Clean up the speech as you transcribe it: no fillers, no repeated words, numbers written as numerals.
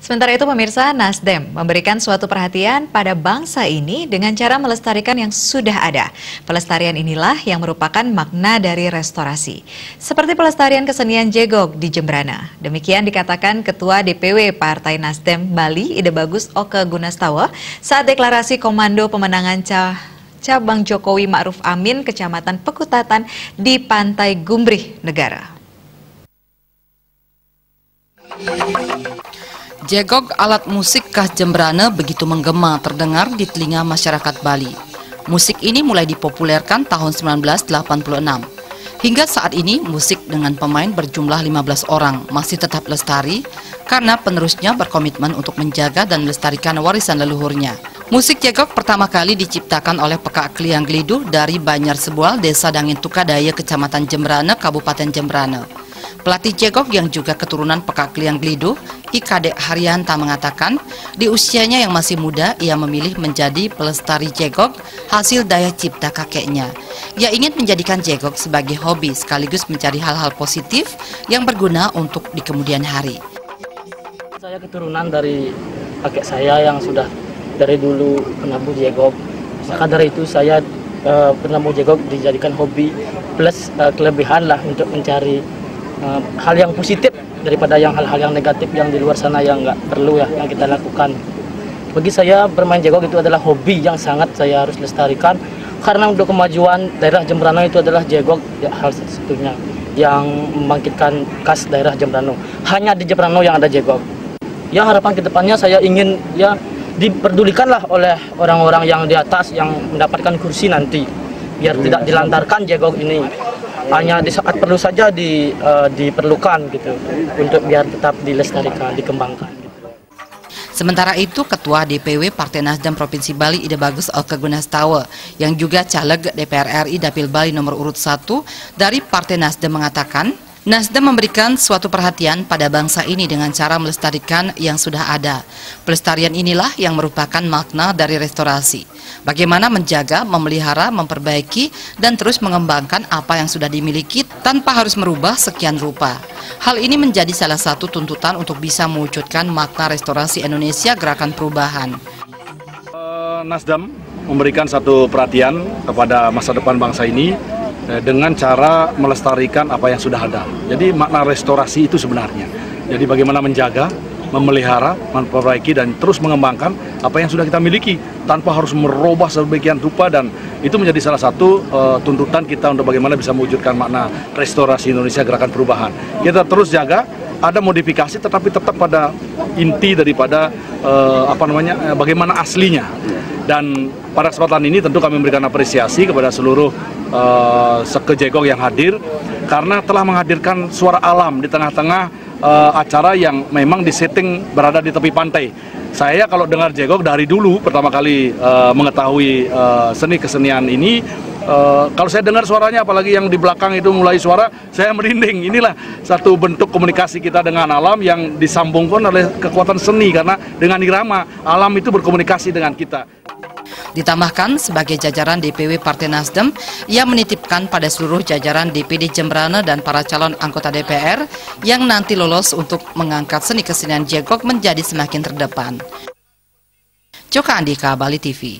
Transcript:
Sementara itu pemirsa, Nasdem memberikan suatu perhatian pada bangsa ini dengan cara melestarikan yang sudah ada. Pelestarian inilah yang merupakan makna dari restorasi. Seperti pelestarian kesenian jegog di Jembrana. Demikian dikatakan Ketua DPW Partai Nasdem Bali, Ide Bagus Oke Gunastawa, saat deklarasi Komando Pemenangan Cabang Jokowi Ma'ruf Amin, Kecamatan Pekutatan di Pantai Gumbrih Negara. Jegog, alat musik khas Jembrana, begitu menggema terdengar di telinga masyarakat Bali. Musik ini mulai dipopulerkan tahun 1986. Hingga saat ini musik dengan pemain berjumlah 15 orang masih tetap lestari karena penerusnya berkomitmen untuk menjaga dan melestarikan warisan leluhurnya. Musik jegog pertama kali diciptakan oleh Pekak Kliang Gliduh dari Banjar Sebual, Desa Dangin Tukadaya, Kecamatan Jembrana, Kabupaten Jembrana. Pelatih jegog yang juga keturunan Pekak Kliang Gliduh, Ikadek Haryanta, mengatakan di usianya yang masih muda ia memilih menjadi pelestari jegog hasil daya cipta kakeknya. Ia ingin menjadikan jegog sebagai hobi sekaligus mencari hal-hal positif yang berguna untuk di kemudian hari. Saya keturunan dari kakek saya yang sudah dari dulu penabuh jegog. Maka dari itu saya penabuh jegog dijadikan hobi plus kelebihan lah untuk mencari hal yang positif daripada hal-hal yang negatif yang di luar sana yang nggak perlu ya yang kita lakukan. Bagi saya bermain jegog itu adalah hobi yang sangat saya harus lestarikan karena untuk kemajuan daerah Jembrana itu adalah jegog ya, hal satu-satunya yang membangkitkan khas daerah Jembrana. Hanya di Jembrana yang ada jegog. Ya harapan kedepannya saya ingin ya diperdulikanlah oleh orang-orang yang di atas yang mendapatkan kursi nanti biar tidak dilantarkan jegog ini. Hanya di saat perlu saja diperlukan gitu untuk biar tetap dilestarikan, dikembangkan. Gitu. Sementara itu, Ketua DPW Partai Nasdem Provinsi Bali, Ide Bagus Oke Gunastawa, yang juga caleg DPR RI Dapil Bali nomor urut 1 dari Partai Nasdem mengatakan, Nasdem memberikan suatu perhatian pada bangsa ini dengan cara melestarikan yang sudah ada. Pelestarian inilah yang merupakan makna dari restorasi. Bagaimana menjaga, memelihara, memperbaiki, dan terus mengembangkan apa yang sudah dimiliki tanpa harus merubah sekian rupa. Hal ini menjadi salah satu tuntutan untuk bisa mewujudkan makna restorasi Indonesia Gerakan Perubahan. Nasdem memberikan satu perhatian kepada masa depan bangsa ini dengan cara melestarikan apa yang sudah ada. Jadi makna restorasi itu sebenarnya. Jadi bagaimana menjaga, memelihara, memperbaiki dan terus mengembangkan apa yang sudah kita miliki tanpa harus merubah sedemikian rupa, dan itu menjadi salah satu tuntutan kita untuk bagaimana bisa mewujudkan makna restorasi Indonesia Gerakan Perubahan. Kita terus jaga, ada modifikasi tetapi tetap pada inti daripada bagaimana aslinya. Dan pada kesempatan ini tentu kami memberikan apresiasi kepada seluruh sekejegog yang hadir karena telah menghadirkan suara alam di tengah-tengah acara yang memang disetting berada di tepi pantai. Saya kalau dengar jegog dari dulu pertama kali mengetahui seni kesenian ini, kalau saya dengar suaranya apalagi yang di belakang itu mulai suara, saya merinding. Inilah satu bentuk komunikasi kita dengan alam yang disambungkan oleh kekuatan seni karena dengan irama alam itu berkomunikasi dengan kita. Ditambahkan sebagai jajaran DPW Partai Nasdem, ia menitipkan pada seluruh jajaran DPD Jembrana dan para calon anggota DPR yang nanti lolos untuk mengangkat seni kesenian jegog menjadi semakin terdepan. Joka Andika, Bali TV.